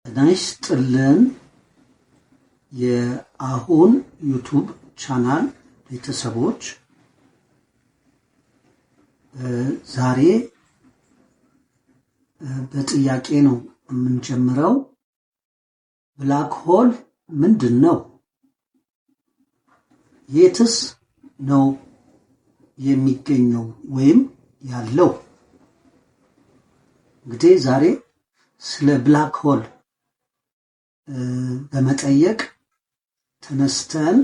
ጤና ይስጥልን የአሁን ዩቱብ ቻናል ቤተሰቦች፣ ዛሬ በጥያቄ ነው የምንጀምረው። ብላክ ሆል ምንድን ነው? የትስ ነው የሚገኘው ወይም ያለው? እንግዲህ ዛሬ ስለ ብላክ ሆል በመጠየቅ ተነስተን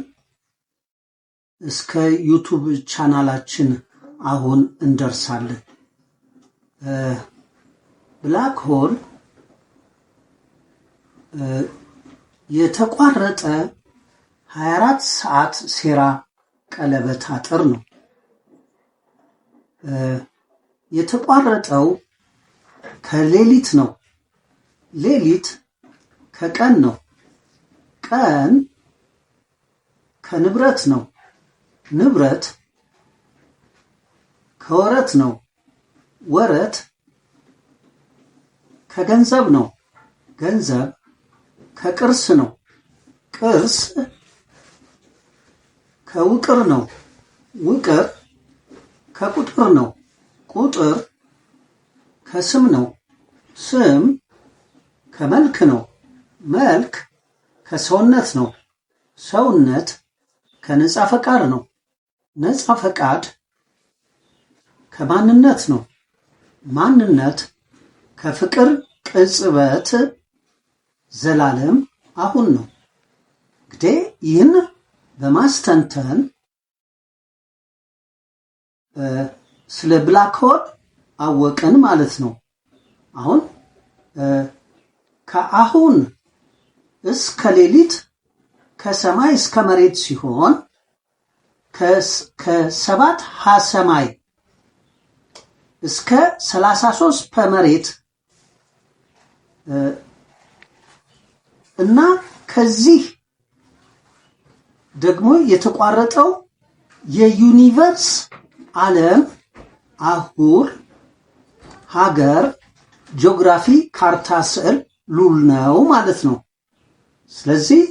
እስከ ዩቱብ ቻናላችን አሁን እንደርሳለን። ብላክ ሆል የተቋረጠ 24 ሰዓት ሴራ ቀለበት አጥር ነው። የተቋረጠው ከሌሊት ነው። ሌሊት ከቀን ነው። ቀን ከንብረት ነው። ንብረት ከወረት ነው። ወረት ከገንዘብ ነው። ገንዘብ ከቅርስ ነው። ቅርስ ከውቅር ነው። ውቅር ከቁጥር ነው። ቁጥር ከስም ነው። ስም ከመልክ ነው። መልክ ከሰውነት ነው። ሰውነት ከነፃ ፈቃድ ነው። ነፃ ፈቃድ ከማንነት ነው። ማንነት ከፍቅር ቅጽበት ዘላለም አሁን ነው። እንግዲህ ይህን በማስተንተን ስለ ብላክ ሆል አወቅን ማለት ነው። አሁን ከአሁን እስከ ሌሊት ከሰማይ እስከ መሬት ሲሆን ከሰባት ሀሰማይ እስከ 33 በመሬት እና ከዚህ ደግሞ የተቋረጠው የዩኒቨርስ ዓለም አህጉር ሀገር ጂኦግራፊ ካርታ ስዕል ሉል ነው ማለት ነው። ስለዚህ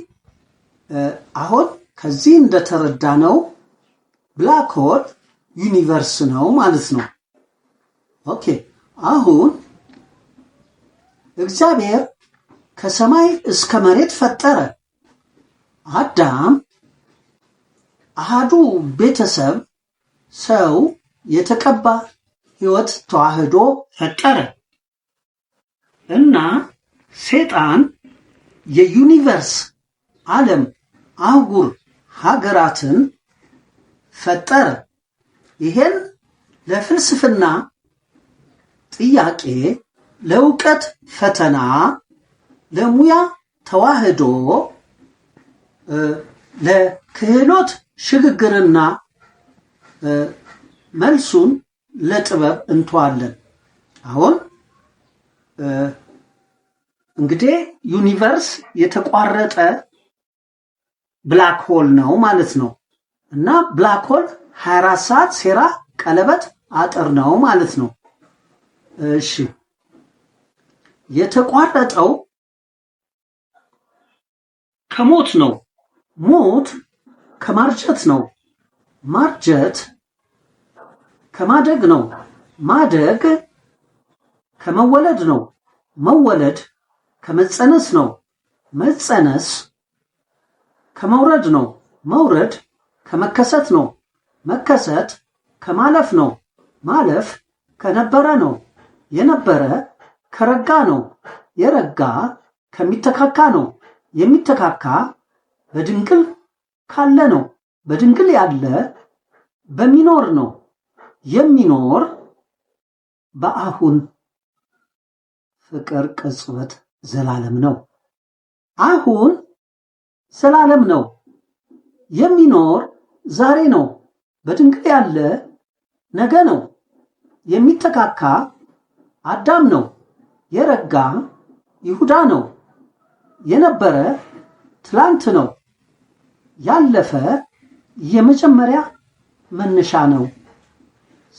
አሁን ከዚህ እንደተረዳነው ብላክ ሆል ዩኒቨርስ ነው ማለት ነው። ኦኬ፣ አሁን እግዚአብሔር ከሰማይ እስከ መሬት ፈጠረ። አዳም አሃዱ ቤተሰብ ሰው የተቀባ ሕይወት ተዋህዶ ፈጠረ እና ሰይጣን የዩኒቨርስ ዓለም አህጉር ሀገራትን ፈጠረ። ይሄን ለፍልስፍና ጥያቄ፣ ለእውቀት ፈተና፣ ለሙያ ተዋህዶ፣ ለክህሎት ሽግግርና መልሱን ለጥበብ እንተዋለን። አሁን እንግዲህ ዩኒቨርስ የተቋረጠ ብላክ ሆል ነው ማለት ነው እና ብላክ ሆል 24 ሰዓት ሴራ ቀለበት አጥር ነው ማለት ነው። እሺ፣ የተቋረጠው ከሞት ነው። ሞት ከማርጀት ነው። ማርጀት ከማደግ ነው። ማደግ ከመወለድ ነው። መወለድ ከመጸነስ ነው። መጸነስ ከመውረድ ነው። መውረድ ከመከሰት ነው። መከሰት ከማለፍ ነው። ማለፍ ከነበረ ነው። የነበረ ከረጋ ነው። የረጋ ከሚተካካ ነው። የሚተካካ በድንግል ካለ ነው። በድንግል ያለ በሚኖር ነው። የሚኖር በአሁን ፍቅር ቅጽበት ዘላለም ነው። አሁን ዘላለም ነው። የሚኖር ዛሬ ነው። በድንግል ያለ ነገ ነው። የሚተካካ አዳም ነው። የረጋ ይሁዳ ነው። የነበረ ትላንት ነው። ያለፈ የመጀመሪያ መነሻ ነው።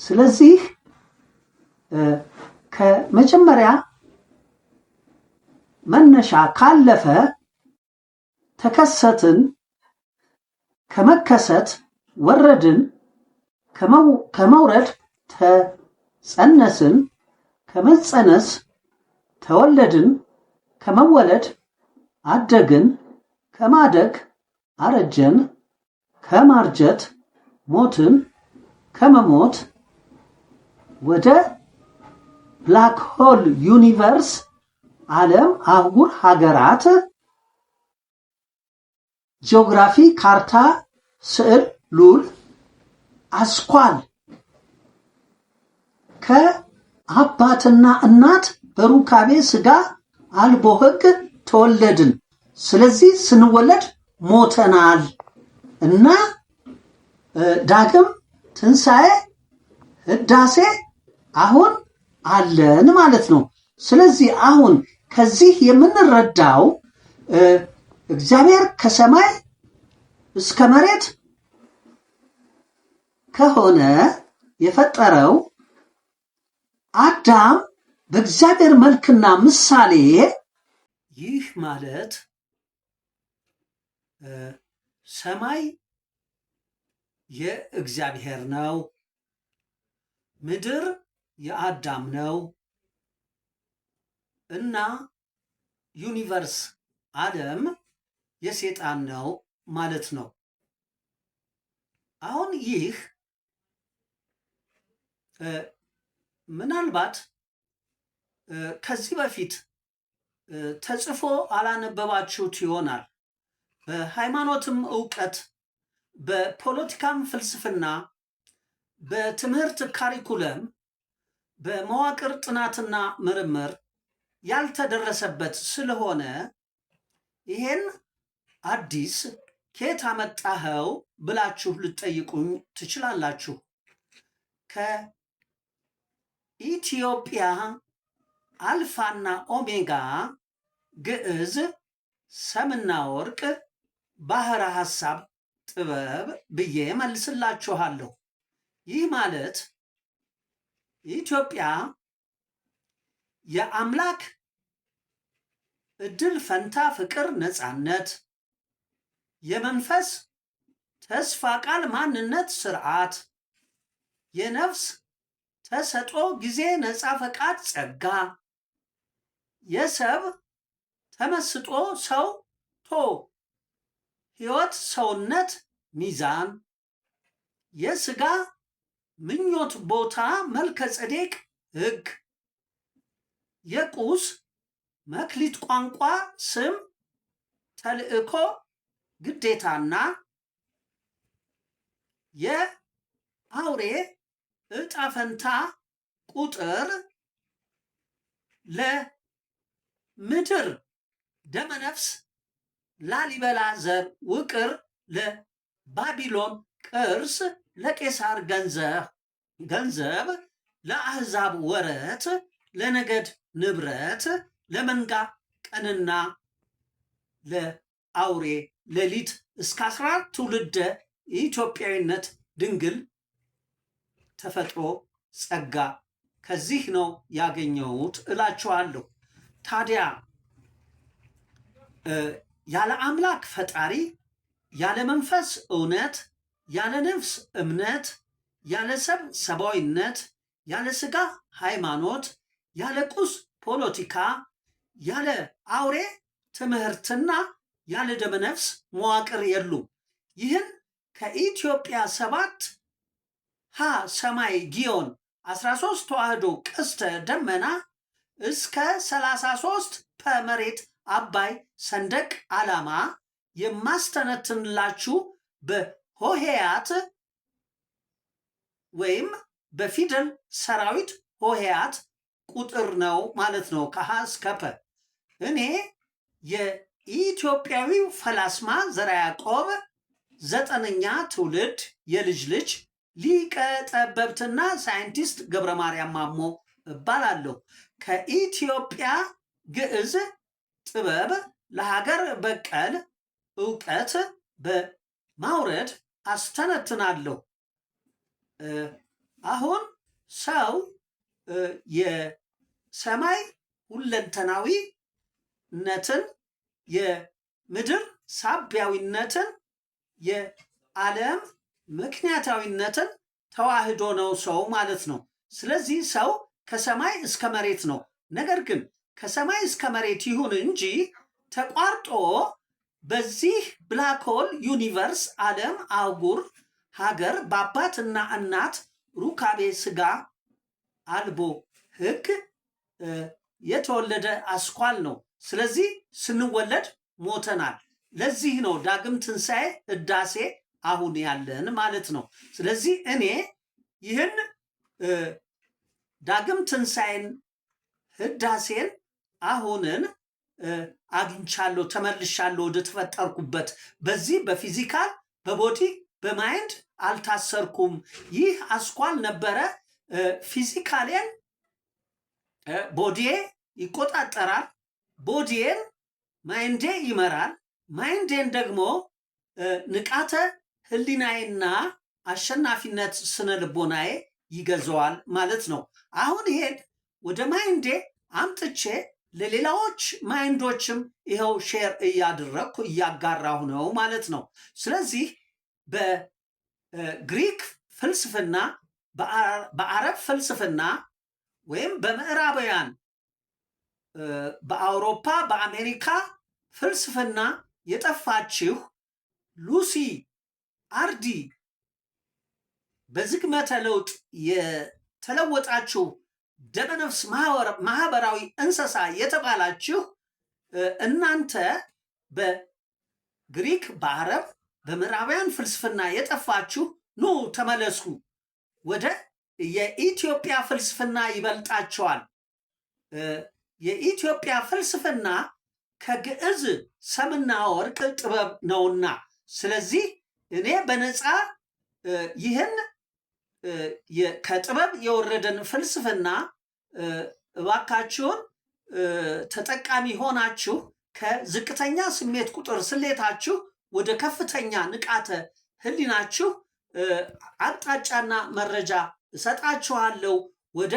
ስለዚህ ከመጀመሪያ መነሻ ካለፈ ተከሰትን፣ ከመከሰት ወረድን፣ ከመውረድ ተጸነስን፣ ከመጸነስ ተወለድን፣ ከመወለድ አደግን፣ ከማደግ አረጀን፣ ከማርጀት ሞትን፣ ከመሞት ወደ ብላክ ሆል ዩኒቨርስ ዓለም፣ አህጉር፣ ሀገራት፣ ጂኦግራፊ፣ ካርታ፣ ስዕል፣ ሉል፣ አስኳል ከአባትና እናት በሩካቤ ስጋ አልቦ ሕግ ተወለድን። ስለዚህ ስንወለድ ሞተናል እና ዳግም ትንሣኤ ህዳሴ አሁን አለን ማለት ነው። ስለዚህ አሁን ከዚህ የምንረዳው እግዚአብሔር ከሰማይ እስከ መሬት ከሆነ የፈጠረው አዳም በእግዚአብሔር መልክና ምሳሌ፣ ይህ ማለት ሰማይ የእግዚአብሔር ነው፣ ምድር የአዳም ነው እና ዩኒቨርስ ዓለም የሰይጣን ነው ማለት ነው። አሁን ይህ ምናልባት ከዚህ በፊት ተጽፎ አላነበባችሁት ይሆናል። በሃይማኖትም ዕውቀት፣ በፖለቲካም ፍልስፍና፣ በትምህርት ካሪኩለም፣ በመዋቅር ጥናትና ምርምር ያልተደረሰበት ስለሆነ ይሄን አዲስ ከየት አመጣኸው ብላችሁ ልትጠይቁኝ ትችላላችሁ። ከኢትዮጵያ አልፋና ኦሜጋ ግዕዝ ሰምና ወርቅ ባህረ ሐሳብ ጥበብ ብዬ መልስላችኋለሁ። ይህ ማለት ኢትዮጵያ የአምላክ ዕድል ፈንታ ፍቅር ነፃነት፣ የመንፈስ ተስፋ ቃል ማንነት ስርዓት፣ የነፍስ ተሰጦ ጊዜ ነፃ ፈቃድ ጸጋ፣ የሰብ ተመስጦ ሰው ቶ ሕይወት ሰውነት ሚዛን፣ የሥጋ ምኞት ቦታ መልከ ጸዴቅ ሕግ፣ የቁስ መክሊት ቋንቋ ስም ተልእኮ ግዴታና የአውሬ ዕጣ ፈንታ ቁጥር ለምድር ደመነፍስ ላሊበላ ዘር ውቅር ለባቢሎን ቅርስ ለቄሳር ገንዘብ ለአሕዛብ ወረት ለነገድ ንብረት ለመንጋ ቀንና ለአውሬ ሌሊት እስከ 14 ትውልደ የኢትዮጵያዊነት ድንግል ተፈጥሮ ጸጋ ከዚህ ነው ያገኘሁት እላችኋለሁ። ታዲያ ያለ አምላክ ፈጣሪ፣ ያለ መንፈስ እውነት፣ ያለ ነፍስ እምነት፣ ያለ ሰብ ሰብአዊነት፣ ያለ ሥጋ ሃይማኖት፣ ያለ ቁስ ፖለቲካ፣ ያለ አውሬ ትምህርትና ያለ ደመነፍስ መዋቅር የሉም። ይህን ከኢትዮጵያ 7 ሀ ሰማይ ጊዮን 13 ተዋህዶ ቀስተ ደመና እስከ 33 ፐመሬት አባይ ሰንደቅ ዓላማ የማስተነትንላችሁ በሆሄያት ወይም በፊደል ሰራዊት ሆሄያት ቁጥር ነው ማለት ነው፣ ከሀ እስከ ፐ። እኔ የኢትዮጵያዊው ፈላስማ ዘርዓ ያዕቆብ 9ኛ ትውልድ የልጅ ልጅ ሊቀ ጠበብትና ሳይንቲስት ገብረ ማርያም ማሞ እባላለሁ። ከኢትዮጵያ ግዕዝ ጥበብ ለሀገር በቀል ዕውቀት በማውረድ አስተነትናለሁ። አሁን ሰው የሰማይ ሁለንተናዊ ሳቢያዊነትን የምድር ሳቢያዊነትን የዓለም ምክንያታዊነትን ተዋህዶ ነው ሰው ማለት ነው። ስለዚህ ሰው ከሰማይ እስከ መሬት ነው። ነገር ግን ከሰማይ እስከ መሬት ይሁን እንጂ ተቋርጦ በዚህ ብላክ ሆል ዩኒቨርስ ዓለም አህጉር ሀገር በአባትና እናት ሩካቤ ስጋ አልቦ ሕግ የተወለደ አስኳል ነው። ስለዚህ ስንወለድ ሞተናል። ለዚህ ነው ዳግም ትንሣኤ ህዳሴ አሁን ያለን ማለት ነው። ስለዚህ እኔ ይህን ዳግም ትንሣኤን ህዳሴን አሁንን አግኝቻለሁ፣ ተመልሻለሁ ወደ ተፈጠርኩበት። በዚህ በፊዚካል በቦዲ በማይንድ አልታሰርኩም። ይህ አስኳል ነበረ። ፊዚካሌን ቦዲዬ ይቆጣጠራል፣ ቦዲዬን ማይንዴ ይመራል፣ ማይንዴን ደግሞ ንቃተ ህሊናዬና አሸናፊነት ስነ ልቦናዬ ይገዛዋል ማለት ነው። አሁን ይሄን ወደ ማይንዴ አምጥቼ ለሌላዎች ማይንዶችም ይኸው ሼር እያደረግኩ እያጋራሁ ነው ማለት ነው። ስለዚህ በግሪክ ፍልስፍና፣ በአረብ ፍልስፍና ወይም በምዕራባውያን በአውሮፓ በአሜሪካ ፍልስፍና የጠፋችሁ ሉሲ አርዲ በዝግመተ ለውጥ የተለወጣችሁ ደመነፍስ ማህበራዊ እንስሳ የተባላችሁ እናንተ በግሪክ በአረብ በምዕራባውያን ፍልስፍና የጠፋችሁ ኑ ተመለሱ፣ ወደ የኢትዮጵያ ፍልስፍና ይበልጣቸዋል። የኢትዮጵያ ፍልስፍና ከግዕዝ ሰምና ወርቅ ጥበብ ነውና፣ ስለዚህ እኔ በነፃ ይህን ከጥበብ የወረደን ፍልስፍና እባካችሁን ተጠቃሚ ሆናችሁ ከዝቅተኛ ስሜት ቁጥር ስሌታችሁ ወደ ከፍተኛ ንቃተ ህሊናችሁ አቅጣጫና መረጃ እሰጣችኋለሁ። ወደ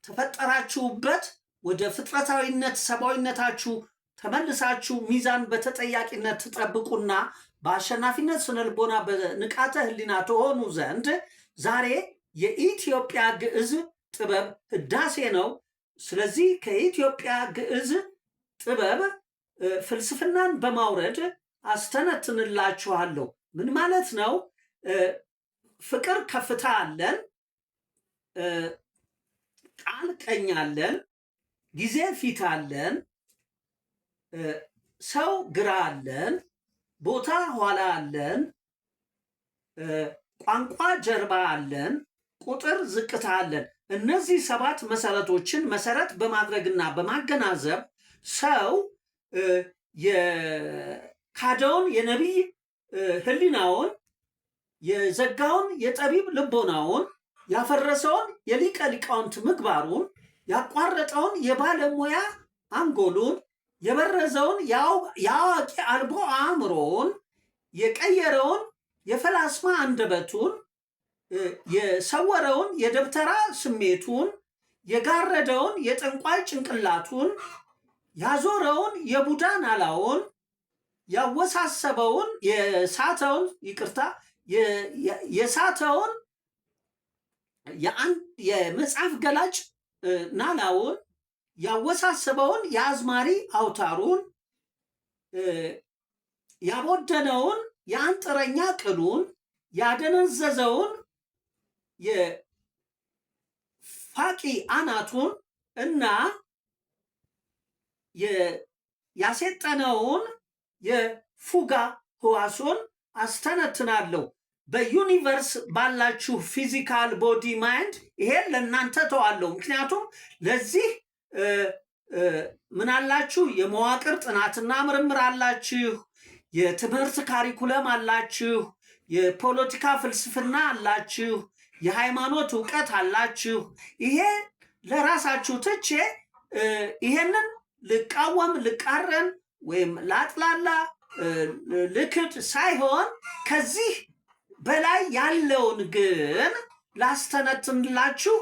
ተፈጠራችሁበት ወደ ፍጥረታዊነት ሰብአዊነታችሁ ተመልሳችሁ ሚዛን በተጠያቂነት ትጠብቁና በአሸናፊነት ስነልቦና በንቃተ ህሊና ተሆኑ ዘንድ ዛሬ የኢትዮጵያ ግዕዝ ጥበብ ህዳሴ ነው። ስለዚህ ከኢትዮጵያ ግዕዝ ጥበብ ፍልስፍናን በማውረድ አስተነትንላችኋለሁ። ምን ማለት ነው? ፍቅር ከፍታ አለን፣ ቃል ቀኝ አለን፣ ጊዜ ፊት አለን፣ ሰው ግራ አለን፣ ቦታ ኋላ አለን፣ ቋንቋ ጀርባ አለን፣ ቁጥር ዝቅታ አለን። እነዚህ 7 መሰረቶችን መሰረት በማድረግና በማገናዘብ ሰው የካደውን የነቢይ ህሊናውን፣ የዘጋውን የጠቢብ ልቦናውን፣ ያፈረሰውን የሊቀ ሊቃውንት ምግባሩን፣ ያቋረጠውን የባለሙያ አንጎሉን፣ የበረዘውን የአዋቂ አልቦ አእምሮውን፣ የቀየረውን የፈላስማ አንደበቱን፣ የሰወረውን የደብተራ ስሜቱን፣ የጋረደውን የጠንቋይ ጭንቅላቱን፣ ያዞረውን የቡዳ ናላውን፣ ያወሳሰበውን የሳተውን የሳተውን የመጽሐፍ ገላጭ ናላውን፣ ያወሳሰበውን የአዝማሪ አውታሩን፣ ያቦደነውን የአንጥረኛ ቅሉን፣ ያደነዘዘውን የፋቂ አናቱን እና ያሴጠነውን የፉጋ ህዋሱን አስተነትናለሁ። በዩኒቨርስ ባላችሁ ፊዚካል ቦዲ ማይንድ ይሄን ለእናንተ ተዋለሁ። ምክንያቱም ለዚህ ምን አላችሁ? የመዋቅር ጥናትና ምርምር አላችሁ፣ የትምህርት ካሪኩለም አላችሁ፣ የፖለቲካ ፍልስፍና አላችሁ፣ የሃይማኖት እውቀት አላችሁ። ይሄ ለራሳችሁ ትቼ ይሄንን ልቃወም ልቃረን ወይም ላጥላላ ልክድ ሳይሆን ከዚህ በላይ ያለውን ግን ላስተነትንላችሁ፣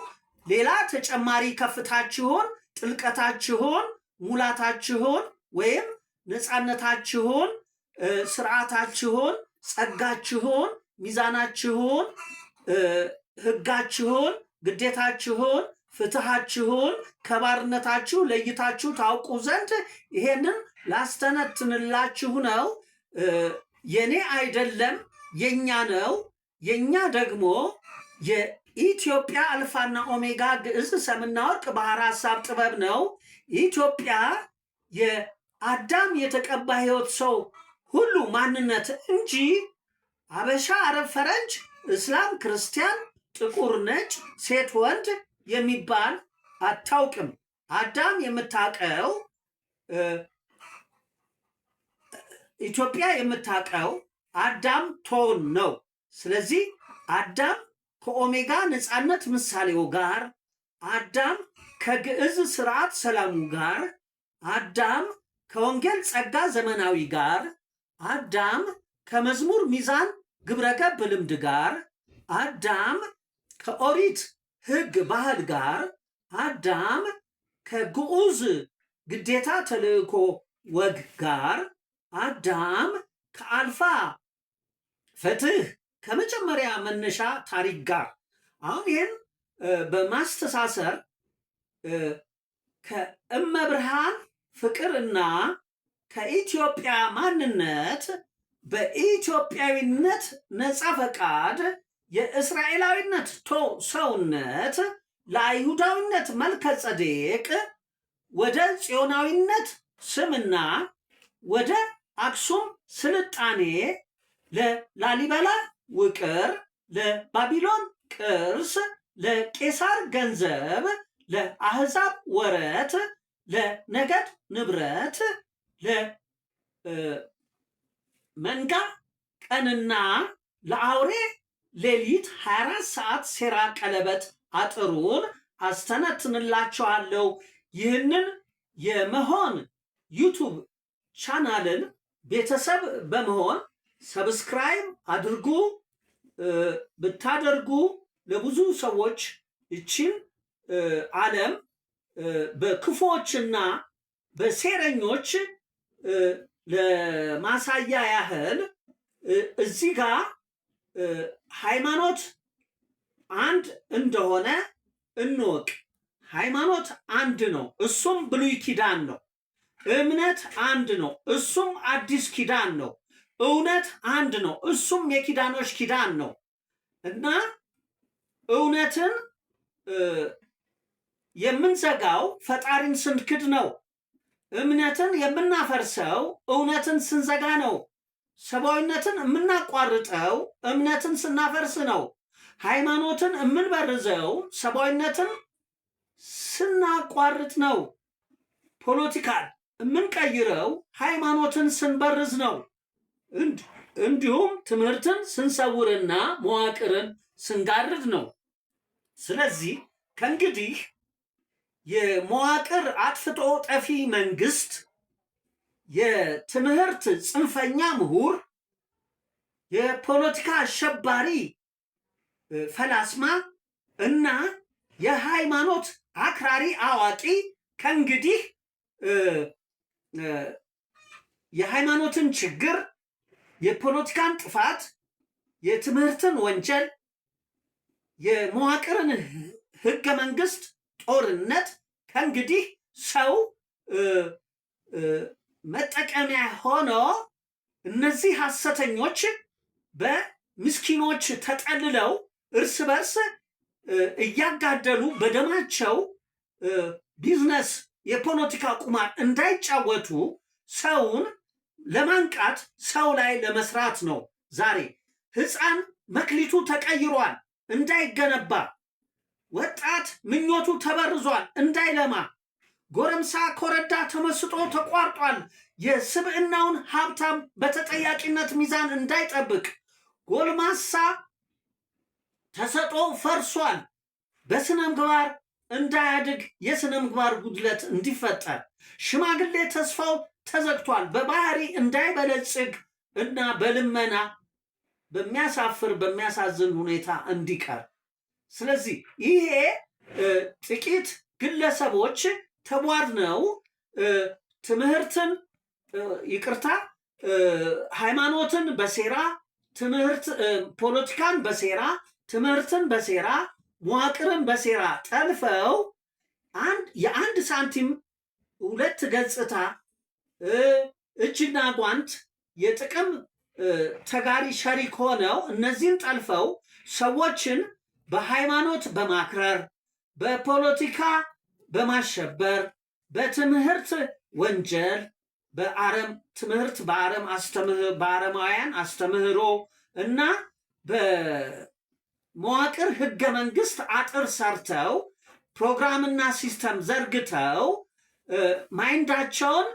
ሌላ ተጨማሪ ከፍታችሁን፣ ጥልቀታችሁን፣ ሙላታችሁን ወይም ነፃነታችሁን፣ ስርዓታችሁን፣ ጸጋችሁን፣ ሚዛናችሁን፣ ህጋችሁን፣ ግዴታችሁን፣ ፍትሃችሁን ከባርነታችሁ ለይታችሁ ታውቁ ዘንድ ይሄንን ላስተነትንላችሁ ነው። የኔ አይደለም የኛ ነው። የኛ ደግሞ የኢትዮጵያ አልፋና ኦሜጋ ግዕዝ ሰምና ወርቅ ባህር ሐሳብ ጥበብ ነው። ኢትዮጵያ የአዳም የተቀባ ህይወት ሰው ሁሉ ማንነት እንጂ አበሻ፣ አረብ፣ ፈረንጅ፣ እስላም፣ ክርስቲያን፣ ጥቁር፣ ነጭ፣ ሴት፣ ወንድ የሚባል አታውቅም። አዳም የምታውቀው ኢትዮጵያ የምታውቀው አዳም ቶን ነው። ስለዚህ አዳም ከኦሜጋ ነፃነት ምሳሌው ጋር፣ አዳም ከግዕዝ ስርዓት ሰላሙ ጋር፣ አዳም ከወንጌል ጸጋ ዘመናዊ ጋር፣ አዳም ከመዝሙር ሚዛን ግብረገብ ልምድ ጋር፣ አዳም ከኦሪት ህግ ባህል ጋር፣ አዳም ከግዑዝ ግዴታ ተልእኮ ወግ ጋር፣ አዳም ከአልፋ ፍትህ ከመጀመሪያ መነሻ ታሪክ ጋር። አሁን ይህን በማስተሳሰር ከእመብርሃን ፍቅርና ከኢትዮጵያ ማንነት በኢትዮጵያዊነት ነፃ ፈቃድ የእስራኤላዊነት ሰውነት ለአይሁዳዊነት መልከ ጸዴቅ ወደ ጽዮናዊነት ስምና ወደ አክሱም ስልጣኔ ለላሊበላ ውቅር፣ ለባቢሎን ቅርስ፣ ለቄሳር ገንዘብ፣ ለአሕዛብ ወረት፣ ለነገድ ንብረት፣ ለመንጋ ቀንና ለአውሬ ሌሊት 24 ሰዓት ሴራ ቀለበት አጥሩን አስተነትንላችኋለሁ። ይህንን የመሆን ዩቱብ ቻናልን ቤተሰብ በመሆን ሰብስክራይብ አድርጉ። ብታደርጉ ለብዙ ሰዎች እችን ዓለም በክፎችና በሴረኞች ለማሳያ ያህል እዚህ ጋር ሃይማኖት አንድ እንደሆነ እንወቅ። ሃይማኖት አንድ ነው፣ እሱም ብሉይ ኪዳን ነው። እምነት አንድ ነው፣ እሱም አዲስ ኪዳን ነው። እውነት አንድ ነው፣ እሱም የኪዳኖች ኪዳን ነው እና እውነትን የምንዘጋው ፈጣሪን ስንክድ ነው። እምነትን የምናፈርሰው እውነትን ስንዘጋ ነው። ሰብአዊነትን የምናቋርጠው እምነትን ስናፈርስ ነው። ሃይማኖትን የምንበርዘው ሰብአዊነትን ስናቋርጥ ነው። ፖለቲካን የምንቀይረው ሃይማኖትን ስንበርዝ ነው። እንዲሁም ትምህርትን ስንሰውርና መዋቅርን ስንጋርድ ነው። ስለዚህ ከእንግዲህ የመዋቅር አጥፍቶ ጠፊ መንግስት፣ የትምህርት ጽንፈኛ ምሁር፣ የፖለቲካ አሸባሪ ፈላስማ እና የሃይማኖት አክራሪ አዋቂ ከእንግዲህ የሃይማኖትን ችግር፣ የፖለቲካን ጥፋት፣ የትምህርትን ወንጀል፣ የመዋቅርን ህገ መንግስት ጦርነት ከእንግዲህ ሰው መጠቀሚያ ሆኖ እነዚህ ሐሰተኞች በምስኪኖች ተጠልለው እርስ በርስ እያጋደሉ በደማቸው ቢዝነስ የፖለቲካ ቁማር እንዳይጫወቱ ሰውን ለማንቃት ሰው ላይ ለመስራት ነው። ዛሬ ህፃን መክሊቱ ተቀይሯል እንዳይገነባ፣ ወጣት ምኞቱ ተበርዟል እንዳይለማ፣ ጎረምሳ ኮረዳ ተመስጦ ተቋርጧል የስብዕናውን ሀብታም በተጠያቂነት ሚዛን እንዳይጠብቅ፣ ጎልማሳ ተሰጦ ፈርሷል በስነ ምግባር እንዳያድግ የስነ ምግባር ጉድለት እንዲፈጠር፣ ሽማግሌ ተስፋው ተዘግቷል በባህሪ እንዳይበለጽግ እና በልመና በሚያሳፍር በሚያሳዝን ሁኔታ እንዲቀር። ስለዚህ ይሄ ጥቂት ግለሰቦች ተቧድነው ትምህርትን ይቅርታ ሃይማኖትን በሴራ ትምህርት ፖለቲካን በሴራ ትምህርትን በሴራ መዋቅርን በሴራ ጠልፈው የአንድ ሳንቲም ሁለት ገጽታ እጅና ጓንት የጥቅም ተጋሪ ሸሪክ ሆነው እነዚህን ጠልፈው ሰዎችን በሃይማኖት በማክረር በፖለቲካ በማሸበር በትምህርት ወንጀል በአረማውያን አስተምህሮ እና በመዋቅር ህገ መንግስት አጥር ሰርተው ፕሮግራምና ሲስተም ዘርግተው ማይንዳቸውን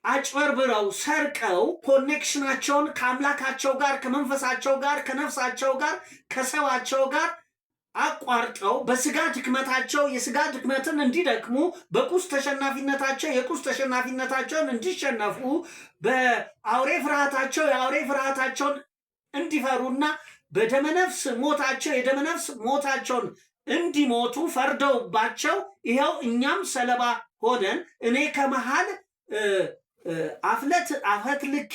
አጭበርብረው ሰርቀው ኮኔክሽናቸውን ከአምላካቸው ጋር ከመንፈሳቸው ጋር ከነፍሳቸው ጋር ከሰዋቸው ጋር አቋርጠው በስጋ ድክመታቸው የስጋ ድክመትን እንዲደክሙ በቁስ ተሸናፊነታቸው የቁስ ተሸናፊነታቸውን እንዲሸነፉ በአውሬ ፍርሃታቸው የአውሬ ፍርሃታቸውን እንዲፈሩና በደመነፍስ ሞታቸው የደመነፍስ ሞታቸውን እንዲሞቱ ፈርደውባቸው ይኸው እኛም ሰለባ ሆነን እኔ ከመሃል አፈት ልኬ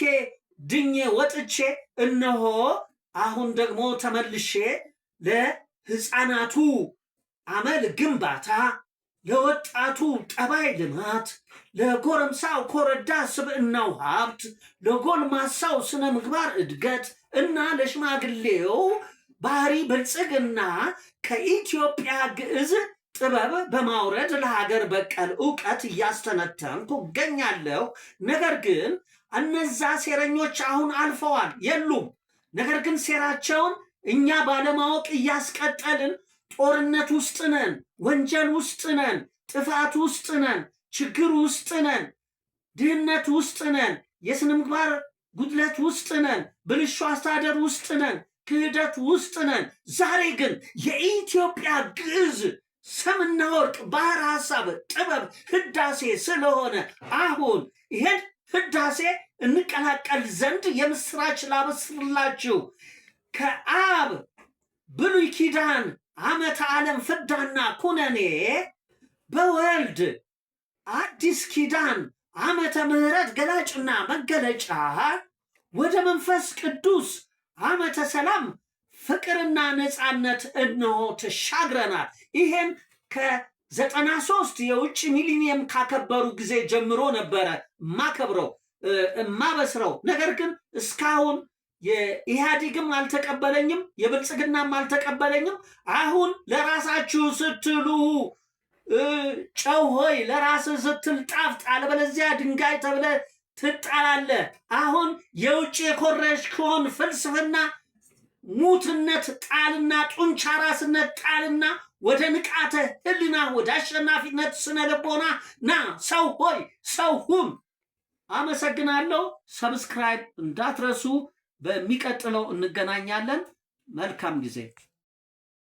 ድኜ ወጥቼ እነሆ አሁን ደግሞ ተመልሼ ለሕፃናቱ አመል ግንባታ ለወጣቱ ጠባይ ልማት ለጎረምሳው ኮረዳ ስብዕናው ሀብት ለጎልማሳው ስነ ምግባር እድገት እና ለሽማግሌው ባህሪ ብልጽግና ከኢትዮጵያ ግዕዝ ጥበብ በማውረድ ለሀገር በቀል ዕውቀት እያስተነተንኩ እገኛለሁ። ነገር ግን እነዛ ሴረኞች አሁን አልፈዋል፣ የሉም። ነገር ግን ሴራቸውን እኛ ባለማወቅ እያስቀጠልን ጦርነት ውስጥ ነን፣ ወንጀል ውስጥ ነን፣ ጥፋት ውስጥ ነን፣ ችግር ውስጥ ነን፣ ድህነት ውስጥ ነን፣ የስነ ምግባር ጉድለት ውስጥ ነን፣ ብልሹ አስተዳደር ውስጥ ነን፣ ክህደት ውስጥ ነን። ዛሬ ግን የኢትዮጵያ ግዕዝ ሰምና ወርቅ ባህር ሐሳብ ጥበብ ህዳሴ ስለሆነ አሁን ይሄን ህዳሴ እንቀላቀል ዘንድ የምስራች ላበስርላችሁ። ከአብ ብሉይ ኪዳን ዓመተ ዓለም ፍዳና ኩነኔ በወልድ አዲስ ኪዳን ዓመተ ምሕረት ገላጭና መገለጫ ወደ መንፈስ ቅዱስ ዓመተ ሰላም ፍቅርና ነፃነት እነሆ ተሻግረናል። ይሄን ከ93 የውጭ ሚሊኒየም ካከበሩ ጊዜ ጀምሮ ነበረ ማበስረው። ነገር ግን እስካሁን የኢህአዴግም አልተቀበለኝም፣ የብልጽግናም አልተቀበለኝም። አሁን ለራሳችሁ ስትሉ ጨው ሆይ ለራስህ ስትል ጣፍጥ፣ አለበለዚያ ድንጋይ ተብለ ትጣላለ። አሁን የውጭ የኮረጅከውን ፍልስፍና ሙትነት ጣልና ጡንቻ ራስነት ጣልና ወደ ንቃተ ህልና ወደ አሸናፊነት ስነ ልቦና ና። ሰው ሆይ ሰው ሁን። አመሰግናለሁ። ሰብስክራይብ እንዳትረሱ። በሚቀጥለው እንገናኛለን። መልካም ጊዜ